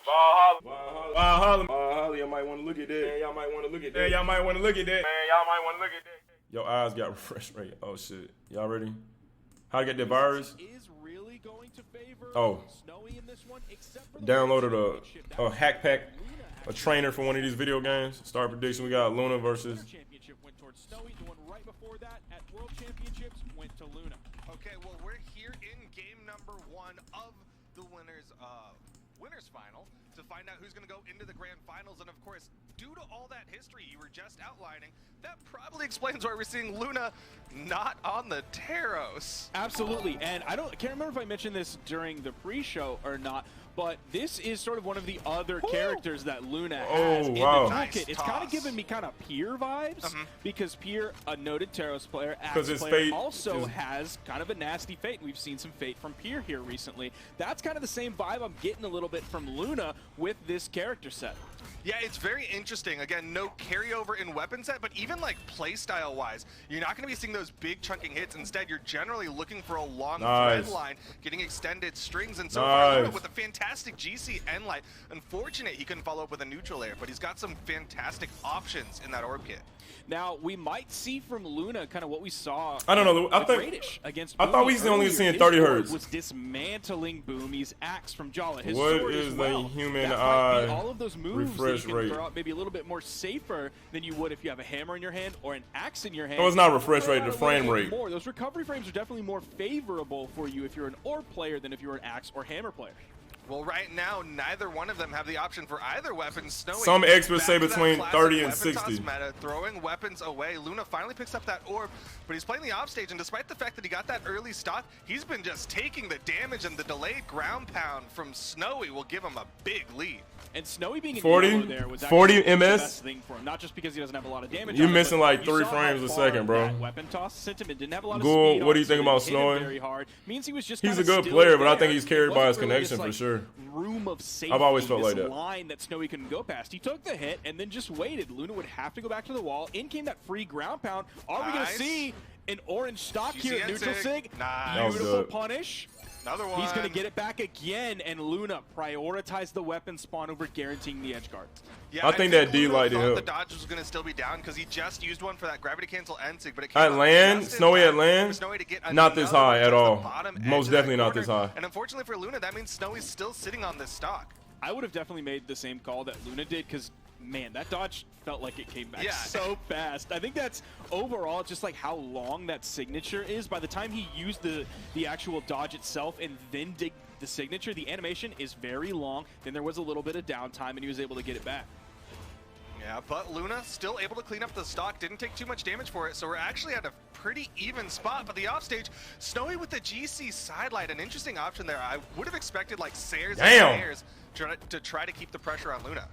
Vodhalla, y'all might want to look at that. Y'all might want to look at that. Y'all might want to look at that. Y'all might want to look at that. Your eyes got refresh rate. Oh shit. Y'all ready? How to get the virus? Oh. Downloaded a hack pack, a trainer for one of these video games. Start prediction. We got Luna versus. Okay, well, we're here in game number 1 of the winners final to find out who's going to go into the grand finals. And of course, due to all that history you were just outlining, that probably explains why we're seeing Luna not on the Taros. Absolutely, and I can't remember if I mentioned this during the pre-show or not, but this is sort of one of the other characters that Luna has in the toolkit. Nice it's kind of giving me kind of Pier vibes, because Pier, a noted Taros player, Axe his player, fate also has kind of a nasty fate. We've seen some fate from Pier here recently. That's kind of the same vibe I'm getting a little bit from Luna with this character set. Yeah, it's very interesting. Again, no carryover in weapon set, but even like playstyle wise, you're not going to be seeing those big chunking hits. Instead, you're generally looking for a long thread line, getting extended strings, and so far Luna with a fantastic GC and light. Unfortunate he couldn't follow up with a neutral layer, but he's got some fantastic options in that orb kit. Now, we might see from Luna kind of what we saw. I don't know. I thought we was only seeing 30 hertz. Was dismantling Boomy's Axe from Jala. His what sword is as well. the human eye all of those moves refresh that you can rate? throw out maybe a little bit more safer than you would if you have a hammer in your hand or an axe in your hand. Oh, it's not refresh rate, the frame rate. More. Those recovery frames are definitely more favorable for you if you're an orb player than if you're an axe or hammer player. Well, right now, neither one of them have the option for either weapon. Snowy, some experts say between 30 and 60. Meta, throwing weapons away. Luna finally picks up that orb, but he's playing the offstage, and despite the fact that he got that early stock, he's been just taking the damage, and the delayed ground pound from Snowy will give him a big lead. And Snowy being in 40, there was 40 the MS. best thing for him, not just because he doesn't have a lot of damage. You're missing like 3 frames a second, bro. Weapon toss sentiment didn't have a lot of Ghoul, speed. What do you think about Snowy? Very hard. Means he was just he's a good player, but I think he's carried by his connection for sure. Room of safety. I've always felt like that. Line that Snowy couldn't go past. He took the hit and then just waited. Luna would have to go back to the wall. In came that free ground pound. Are we going to see an orange stock here at neutral sig? Nice. Beautiful punish. Another one. He's going to get it back again, and Luna prioritized the weapon spawn over guaranteeing the edge guard. Yeah, I think that D light thought him. the dodge was going to still be down because he just used one for that gravity cancel end-sig, but it came at land, Snowy at land, not this high at all. Most definitely not this high. And unfortunately for Luna, that means Snowy's still sitting on this stock. I would have definitely made the same call that Luna did because, man, that dodge felt like it came back so fast. I think that's overall just like how long that signature is. By the time he used the actual dodge itself and then did the signature, the animation is very long. Then there was a little bit of downtime and he was able to get it back. Yeah, but Luna still able to clean up the stock, didn't take too much damage for it, so we're actually at a pretty even spot. But the offstage, Snowy with the GC sidelight, an interesting option there. I would have expected like Sayers and Sayers to try to keep the pressure on Luna.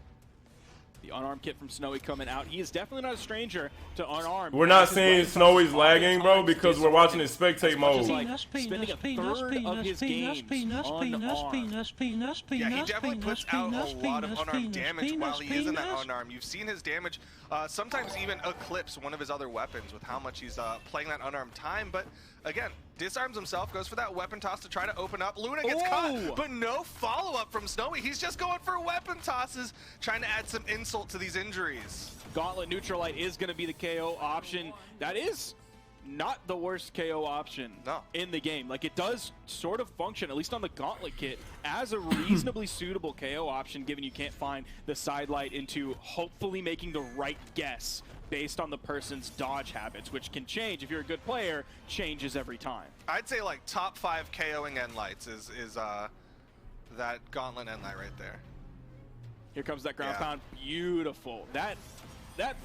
The unarmed kit from Snowy coming out. He is definitely not a stranger to unarmed. We're not seeing Snowy's lagging, bro, because we're watching his spectate mode. Spending a third of his games unarmed. Yeah, he definitely puts out a lot of unarmed damage while he is in that unarmed. You've seen his damage sometimes even eclipse one of his other weapons with how much he's playing that unarmed time. But again, disarms himself, goes for that weapon toss to try to open up. Luna gets caught, but no follow-up from Snowy. He's just going for weapon tosses, trying to add some insult to these injuries. Gauntlet Neutralite is going to be the KO option. That is not the worst KO option in the game. Like, it does sort of function, at least on the Gauntlet kit, as a reasonably suitable KO option, given you can't find the sidelight into hopefully making the right guess based on the person's dodge habits, which can change. If you're a good player, changes every time. I'd say like top 5 KOing end lights is that Gauntlet end light right there. Here comes that ground pound. Beautiful. That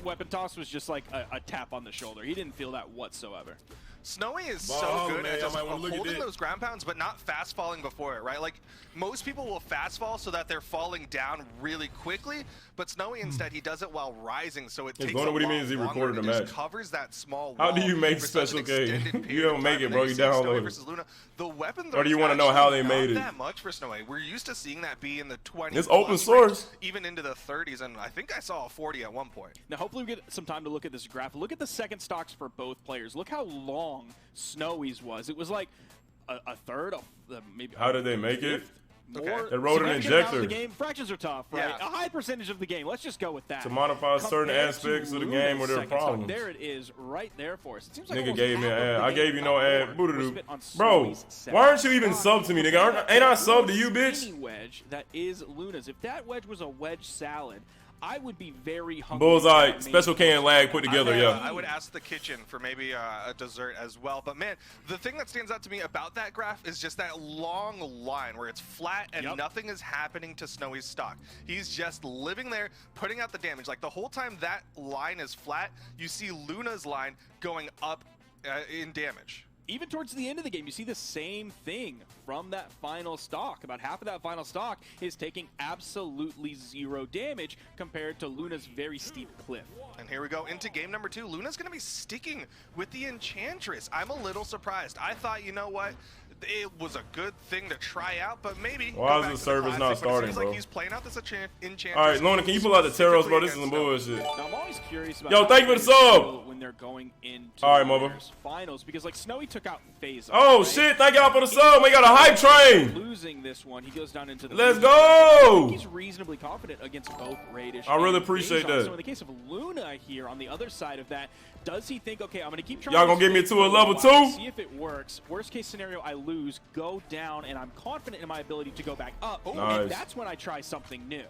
weapon toss was just like a tap on the shoulder. He didn't feel that whatsoever. Snowy is so good at just holding those ground pounds, but not fast falling before it, right? Like, most people will fast fall so that they're falling down really quickly, but Snowy instead, he does it while rising, so it takes a lot longer. What do you mean is he recorded a match? Covers that small wall. How do you make special K? You don't make it, bro. You download it. The weapon, or do you want to know how they made it? Not that much for Snowy. We're used to seeing that be in the 20s. It's open source. Range, even into the 30s, and I think I saw a 40 at one point. Now, hopefully we get some time to look at this graph. Look at the second stocks for both players. Look how long Snowy's was. It was like a third of maybe. How did they make it? more They wrote an injector. the game. Fractions are tough, right? Yeah. A high percentage of the game. Let's just go with that. To modify certain aspects of the game where there are problems. There it is, right there for us. It seems like Nigga gave me an ad. I gave you no ad. Boo. Bro, why aren't you even sub to me, nigga? Ain't I sub to you, bitch? Wedge that is Luna's. If that wedge was a wedge salad, I would be very hungry. Bullseye, special K and lag put together, yeah. I would ask the kitchen for maybe a dessert as well. But man, the thing that stands out to me about that graph is just that long line where it's flat and nothing is happening to Snowy's stock. He's just living there, putting out the damage. Like the whole time that line is flat, you see Luna's line going up in damage. Even towards the end of the game, you see the same thing from that final stock. About half of that final stock is taking absolutely 0 damage compared to Luna's very steep cliff. And here we go into game number 2. Luna's going to be sticking with the Enchantress. I'm a little surprised. I thought, you know what? It was a good thing to try out, but maybe. Why is the service not starting, bro? Like he's playing out this Enchantress. All right, Luna, can you pull out the Teros, bro? This is some bullshit. Now, I'm always curious about. Yo, thank you for the sub. When they're going into Mova. finals, because like Snowy took out FaZe. Oh shit! Thank y'all for the sub. We got a hype train. Losing this one, he goes down into the. Let's go. He's reasonably confident against both Radish. I really appreciate that. So in the case of Luna here, on the other side of that, does he think, okay, I'm gonna keep trying? Y'all gonna get me to a level 2? See if it works. Worst case scenario, I lose, go down, and I'm confident in my ability to go back up. Nice. And that's when I try something new.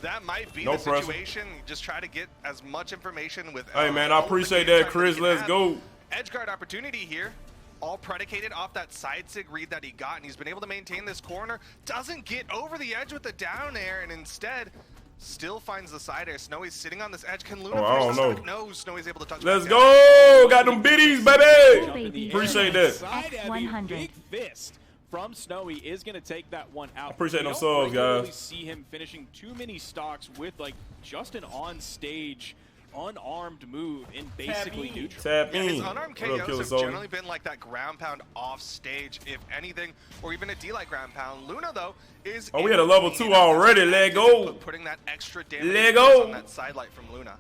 That might be No the pressure. situation. Just try to get as much information with. Hey man, I appreciate that, Chris. Let's go. Edgeguard opportunity here. All predicated off that side sig read that he got, and he's been able to maintain this corner. Doesn't get over the edge with the down air, and instead still finds the side air. Snowy's sitting on this edge. Can Luna I don't know. No, Snowy's able to touch. Let's go. Got them biddies, baby. Appreciate that. Side big fist from Snowy is going to take that one out. Appreciate them them subs, guys. Really see him finishing too many stocks with like just an on-stage unarmed move in basically neutral. Tap in. His unarmed KOs have generally been like that ground pound off stage, if anything, or even a D-like ground pound. Luna, though, is. Oh, we had a level 2 already. Let go. Putting that extra damage Let go. on that side light from Luna.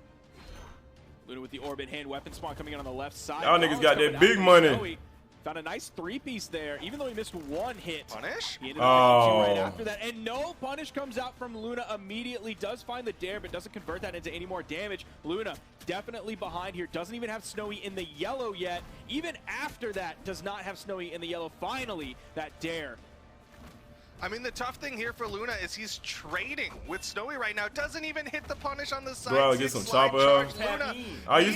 Luna with the orbit hand weapon spawn coming in on the left side. Y'all niggas got that big money. Snowy. Found a nice 3-piece there, even though he missed 1 hit. Punish? He ended up getting 2 right after that. And no punish comes out from Luna immediately. Does find the dare, but doesn't convert that into any more damage. Luna definitely behind here. Doesn't even have Snowy in the yellow yet. Even after that, does not have Snowy in the yellow. Finally, that dare. I mean, the tough thing here for Luna is he's trading with Snowy right now. Doesn't even hit the punish on the side. Bro, get some chopper. Luna,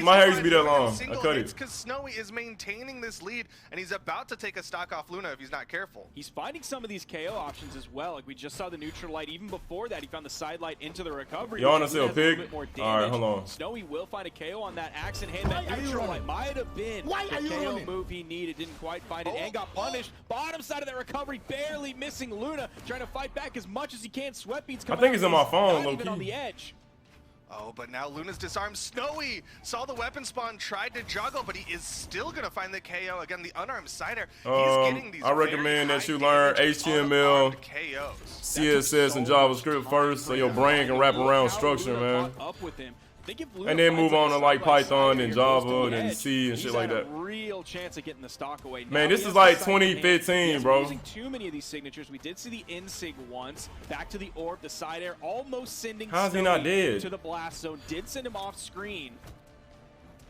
my hair used to be that long. I cut it. Because Snowy is maintaining this lead, and he's about to take a stock off Luna if he's not careful. He's finding some of these KO options as well. Like we just saw the neutral light. Even before that, he found the side light into the recovery. You want to see a pig? All right, hold on. Snowy will find a KO on that axe and hand. That neutral light might have been the KO move he needed. Didn't quite find it and got punished. Bottom side of that recovery, barely missing Luna. Trying to fight back as much as he can. Sweatbeats coming. I think it's on my phone, low key. On the edge. Oh, but now Luna's disarmed. Snowy saw the weapon spawn, tried to juggle, but he is still going to find the KO. Again, the unarmed sider. He's getting these I recommend that you learn HTML, CSS, and JavaScript first so your brain can wrap around structure, man. And then move on to like Python and Java and C and shit like that. Real chance of getting the stock away. Man, this is like 2015, bro. Using too many of these signatures. We did see the InSig once. Back to the orb, the side air, almost sending. How's he not dead? To the blast zone. Did send him off screen.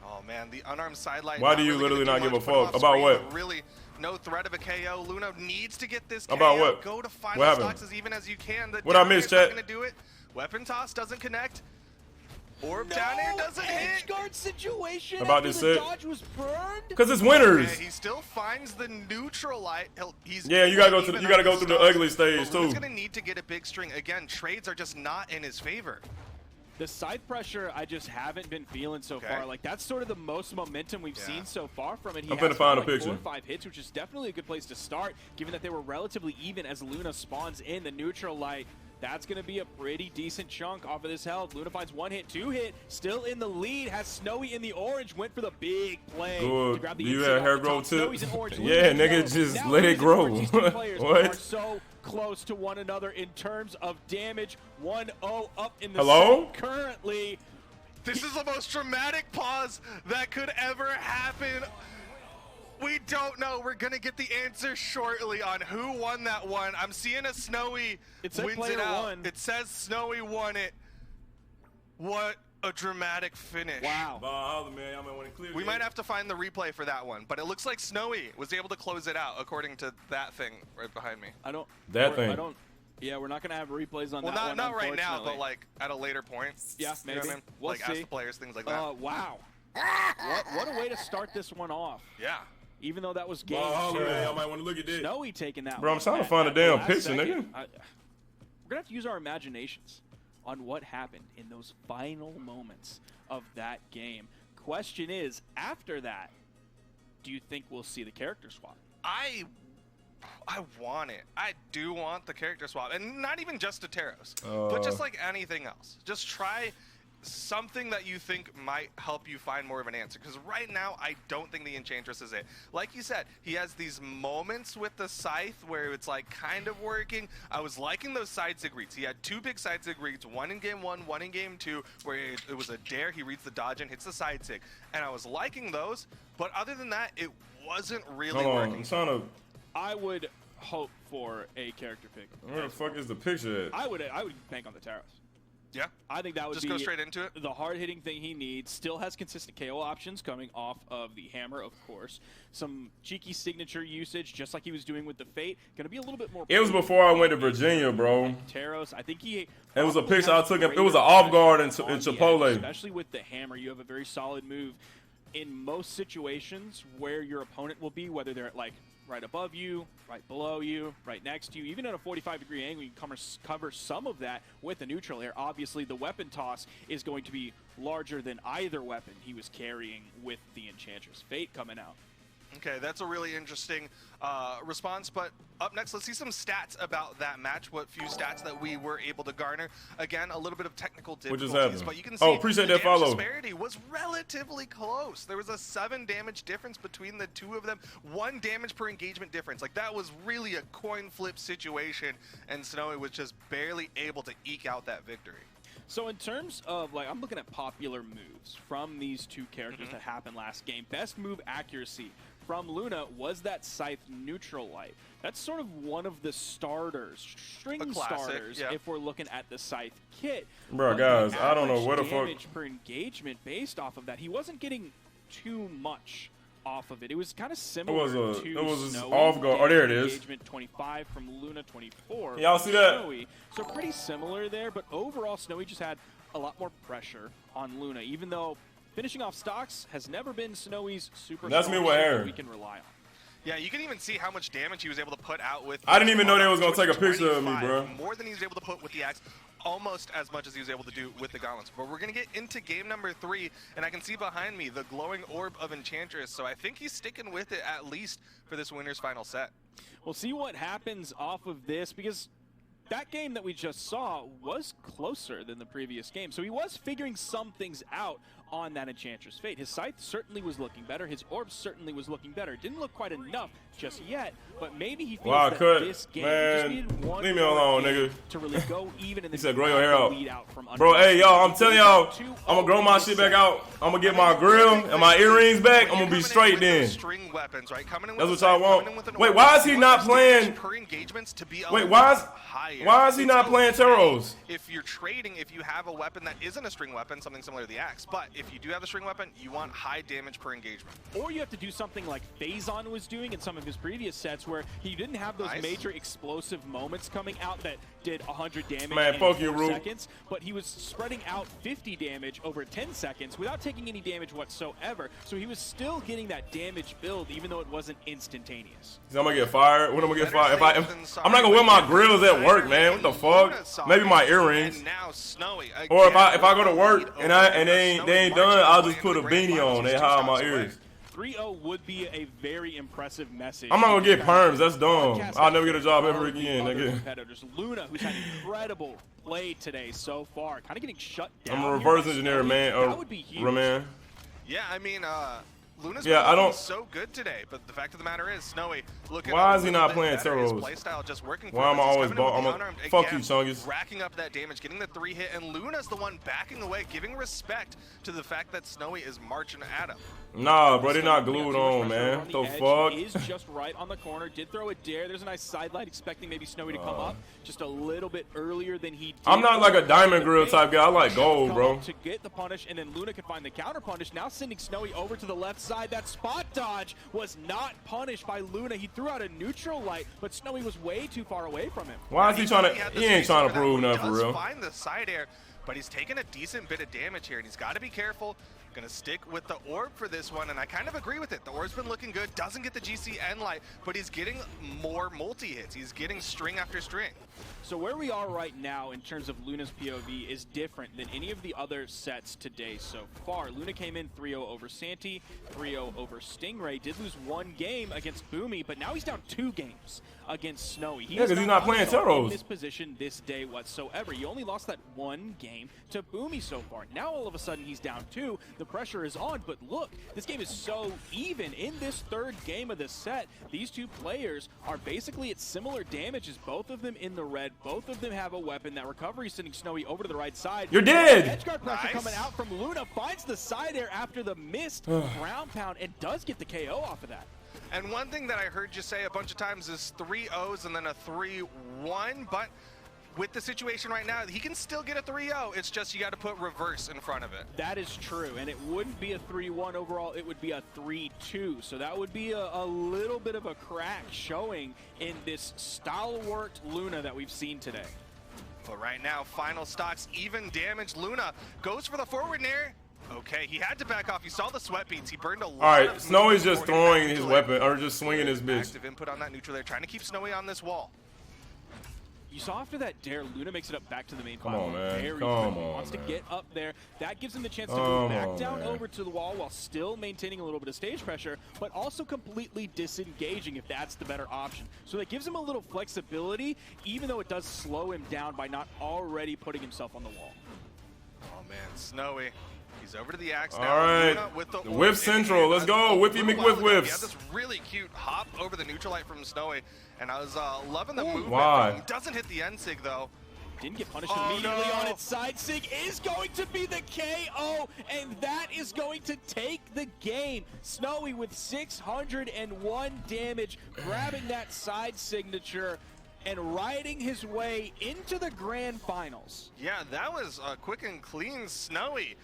Oh man, the unarmed sideline. Why do you literally not give a fuck about what? Really, no threat of a KO. Luna needs to get this KO. About what? Go to final stocks as even as you can. The what I missed, chat? Gonna do it. Weapon toss doesn't connect. Orb down air doesn't hit. Guard situation. About this set. Dodge was burned. Because it's winners. Yeah, he still finds the neutral light. Yeah, you gotta go through. You gotta go through the ugly stage too. He's gonna need to get a big string again. Trades are just not in his favor. The side pressure, I just haven't been feeling so far. Like that's sort of the most momentum we've seen so far from it. He I'm finna find a picture. 4 or 5 hits, which is definitely a good place to start, given that they were relatively even as Luna spawns in the neutral light. That's going to be a pretty decent chunk off of this health. Luna finds 1 hit, 2 hit, still in the lead, has Snowy in the orange, went for the big play. Good. To grab the Do you have hair growth too? Yeah, nigga, just now let it grow. What? Are so close to one another in terms of damage. 1-0 up in the set currently. This is the most dramatic pause that could ever happen. We don't know. We're going to get the answer shortly on who won that one. I'm seeing a Snowy wins it out. Won. It says Snowy won it. What a dramatic finish. Wow. We might have to find the replay for that one, but it looks like Snowy was able to close it out according to that thing right behind me. Yeah, we're not going to have replays on that one. Well, not right now, but like at a later point. Yeah, maybe. You know what I mean? We'll like see. ask the players, things like that. Wow. What a way to start this one off. Yeah. Even though that was game two. I might want to look at this. Snowy taking that Bro, one. I'm trying to find a damn picture, nigga. We're going to have to use our imaginations on what happened in those final moments of that game. Question is, after that, do you think we'll see the character swap? I want it. I do want the character swap. And not even just to Taros, but just like anything else. Just try something that you think might help you find more of an answer, because right now I don't think the Enchantress is it. Like you said, he has these moments with the Scythe where it's like kind of working. I was liking those side sig reads. He had 2 big side sig reads, one in game 1, one in game 2, where it was a dare, he reads the dodge and hits the side sig, and I was liking those, but other than that it wasn't really working. I would hope for a character pick. Where the fuck is the picture at? I would bank on the Taros. Yeah, I think that would just be go straight into it. The hard-hitting thing he needs. Still has consistent KO options coming off of the hammer, of course. Some cheeky signature usage, just like he was doing with the Fate. Going to be a little bit more. It was before I went to Virginia, bro. Taros, I think he. It was a picture I took. It was an off guard in Chipotle. Especially with the hammer, you have a very solid move. In most situations where your opponent will be, whether they're like right above you, right below you, right next to you, even at a 45-degree angle, you can cover some of that with a neutral air. Obviously, the weapon toss is going to be larger than either weapon he was carrying with the Enchantress Fate coming out. Okay, that's a really interesting response, but up next, let's see some stats about that match, what few stats that we were able to garner. Again, a little bit of technical difficulties, but you can see appreciate the that follow. disparity was relatively close. There was a 7 damage difference between the 2 of them, 1 damage per engagement difference. Like, that was really a coin flip situation, and Snowy was just barely able to eke out that victory. So in terms of, like, I'm looking at popular moves from these 2 characters that happened last game. Best move accuracy from Luna was that Scythe neutral light. That's sort of one of the starters, string starters, if we're looking at the Scythe kit. Bro, guys, I don't know what the fuck. Damage per engagement based off of that. He wasn't getting too much off of it. It was kind of similar to it was Snowy. off guard. Oh, there it is. Engagement 25 from Luna, 24. Y'all see that? Snowy. So pretty similar there, but overall Snowy just had a lot more pressure on Luna, even though finishing off stocks has never been Snowy's super That's me with hair. we can rely on. Yeah, you can even see how much damage he was able to put out with. I didn't even know they was gonna take a picture of me, bro. More than he was able to put with the axe, almost as much as he was able to do with the gauntlets. But we're gonna get into game number 3, and I can see behind me the glowing orb of Enchantress. So I think he's sticking with it at least for this winner's final set. We'll see what happens off of this, because that game that we just saw was closer than the previous game. So he was figuring some things out on that Enchantress Fate. His Scythe certainly was looking better. His Orb certainly was looking better. Didn't look quite enough just yet, but maybe he feels that this game just needed one leave me alone, nigga. to really go even in the He said, grow your hair out. lead out from under. Bro, hey, y'all, I'm telling y'all, I'm gonna grow my shit back out. I'm gonna get my grill and my earrings back. I'm gonna be straight then. String weapons, right? That's what y'all want. Wait, why is he not playing? Wait, why is he not playing Taros? If you're trading, if you have a weapon that isn't a string weapon, something similar to the axe, but if you do have a string weapon, you want high damage per engagement. Or you have to do something like Phazon was doing in some of his previous sets, where he didn't have those major explosive moments coming out that did 100 damage in 4 seconds, but he was spreading out 50 damage over 10 seconds without taking any damage whatsoever. So he was still getting that damage build, even though it wasn't instantaneous. So I'm gonna get fired. When I'm gonna get fired? I'm not gonna wear my grills at work, man. What the fuck? Maybe my earrings. Or if I go to work and they ain't done, I'll just put a beanie on. They hide my ears. 3-0 would be a very impressive message. I'm not gonna get perms. That's dumb. I'll never get a job ever again, nigga. Competitors. Luna, who's had incredible play today so far, kind of getting shut down. I'm a reverse engineer, man. That would be huge. Man. Yeah, I mean, Luna's I don't. so good today, but the fact of the matter is, Snowy looking. Why is he not playing Turtles? Turtles? Playstyle just working. Why am I always fuck you, Chungus? Racking up that damage, getting the 3 hit, and Luna's the one backing away, giving respect to the fact that Snowy is marching at him. Nah, bro, they're not glued on, man. The fuck? Is just right on the corner. Did throw a dare. There's a nice sidelight, expecting maybe Snowy to come up just a little bit earlier than he did. I'm not like a diamond grill type guy. I like gold, bro. To get the punish, and then Luna can find the counter punish. Now sending Snowy over to the left side. That spot dodge was not punished by Luna. He threw out a neutral light, but Snowy was way too far away from him. Why is he trying to? He ain't trying to prove nothing for real. Find the side air, but he's taking a decent bit of damage here, and he's got to be careful. Gonna stick with the orb for this one, and I kind of agree with it. The orb's been looking good, doesn't get the GCN light, but he's getting more multi-hits. He's getting string after string. So where we are right now in terms of Luna's POV is different than any of the other sets today so far. Luna came in 3-0 over Santi, 3-0 over Stingray, did lose 1 game against Boomy, but now he's down 2 games against Snowy. Yeah, because he's not playing Turtles. In this position this day whatsoever. He only lost that 1 game to Boomy so far. Now all of a sudden he's down 2. The pressure is on, but look, this game is so even. In this 3rd game of the set, these 2 players are basically at similar damages. Both of them in the red. Both of them have a weapon. That recovery is sending Snowy over to the right side. You're dead! Edgeguard pressure coming out from Luna. Finds the side air after the missed ground pound and does get the KO off of that. And one thing that I heard you say a bunch of times is 3 O's and then a 3-1, but with the situation right now, he can still get a 3-0. It's just you got to put reverse in front of it. That is true, and it wouldn't be a 3-1 overall. It would be a 3-2. So that would be a little bit of a crack showing in this stalwart Luna that we've seen today. But right now, final stocks, even damage. Luna goes for the forward nair. Okay, he had to back off. You saw the sweat beats. He burned a lot. All right, Snowy's just throwing his weapon or just swinging his bitch. Active input on that neutral there, trying to keep Snowy on this wall. You saw after that dare, Luna makes it up back to the main Come on, man. Very Come quickly. on, Wants man. to get up there. That gives him the chance to move back down over to the wall while still maintaining a little bit of stage pressure, but also completely disengaging if that's the better option. So that gives him a little flexibility, even though it does slow him down by not already putting himself on the wall. Oh man, Snowy. He's over to the axe All now. right, with the whip central. Let's go. Whippy McWhip whips. He had this really cute hop over the neutral light from Snowy, and I was loving the movement. Why? Doesn't hit the end sig though. Didn't get punished immediately on its side. Sig is going to be the KO, and that is going to take the game. Snowy with 601 damage, grabbing that side signature and riding his way into the grand finals. Yeah, that was quick and clean. Snowy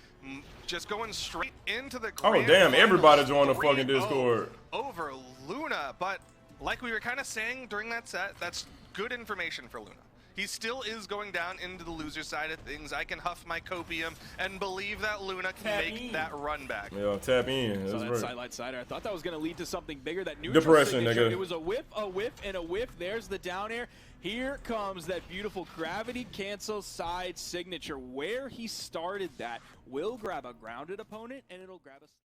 just going straight into the grand Oh, damn, finals. everybody joined the fucking Discord. Over Luna, but like we were kind of saying during that set, that's good information for Luna. He still is going down into the loser side of things. I can huff my copium and believe that Luna can make that run back. Yeah, tap in. So That's that right. sidelight sider, I thought that was going to lead to something bigger. That neutral Depression, signature. nigga. It was a whiff, and a whiff. There's the down air. Here comes that beautiful gravity cancel side signature. Where he started that will grab a grounded opponent, and it'll grab a